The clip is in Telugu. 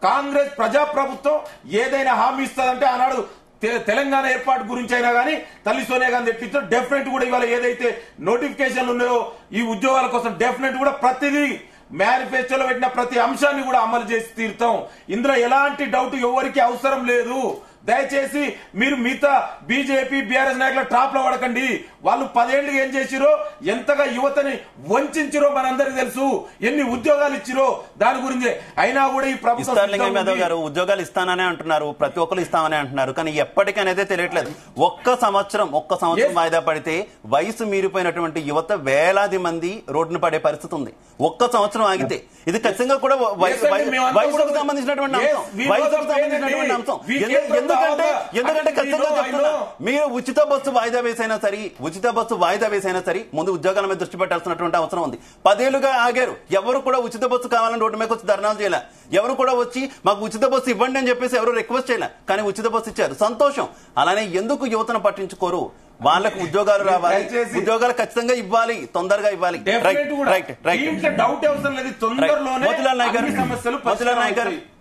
కాంగ్రెస్ ప్రజాప్రభుత్వం ఏదైనా హామీ ఇస్తుందంటే ఆనాడు తెలంగాణ ఏర్పాటు గురించి అయినా కానీ తల్లి సోనియా గాంధీ తెప్పించారు. డెఫినెట్ కూడా ఇవాళ ఏదైతే నోటిఫికేషన్లు ఉన్నాయో ఈ ఉద్యోగాల కోసం డెఫినెట్ కూడా ప్రతిదీ మేనిఫెస్టోలో పెట్టిన ప్రతి అంశాన్ని కూడా అమలు చేసి తీరుతాం. ఇందులో ఎలాంటి డౌట్ ఎవరికి అవసరం లేదు. దయచేసి మీరు మిగతా బీజేపీ బీఆర్ఎస్ నాయకుల ట్రాప్ లో పడకండి. వాళ్ళు 10 ఏళ్లు ఏం చేసిరో, ఎంతగా యువతని వంచిరో మనందరికి తెలుసు. ఎన్ని ఉద్యోగాలు ఇచ్చిరో దాని గురించి. అయినా కూడా ఈ ప్రభుత్వం గారు ఉద్యోగాలు ఇస్తాననే అంటున్నారు, ప్రతి ఒక్కరు ఇస్తామని అంటున్నారు, కానీ ఎప్పటికనేదే తెలియట్లేదు. ఒక్క సంవత్సరం వాయిదా పడితే వయసు మీరిపోయినటువంటి యువత వేలాది మంది రోడ్డును పడే పరిస్థితి ఉంది. ఒక్క సంవత్సరం ఆగితే ఇది ఖచ్చితంగా కూడా వయసుకు సంబంధించినటువంటి అంశం. వయసుకు సంబంధించినటువంటి అంశం. ఎందుకంటే ఖచ్చితంగా చెప్తున్నా, మీరు ఉచిత బస్సు వాయిదా వేసైనా సరే ముందు ఉద్యోగాల మీద దృష్టి పెట్టాల్సినటువంటి అవసరం ఉంది. 10 ఏళ్లుగా ఆగారు. ఎవరు కూడా ఉచిత బస్సు కావాలని రోడ్డు మీద వచ్చి ధర్నాలు చేయలే. ఎవరు కూడా వచ్చి మాకు ఉచిత బస్సు ఇవ్వండి అని చెప్పేసి ఎవరు రిక్వెస్ట్ చేయలే. కానీ ఉచిత బస్సు ఇచ్చారు, సంతోషం. అలానే ఎందుకు యువతను పట్టించుకోరు? వాళ్ళకు ఉద్యోగాలు రావాలి, ఉద్యోగాలు ఖచ్చితంగా ఇవ్వాలి, తొందరగా ఇవ్వాలి. డౌట్ అవసరం లేదు. తొందరలోనే మోతిలాల్ నాయక్ గారు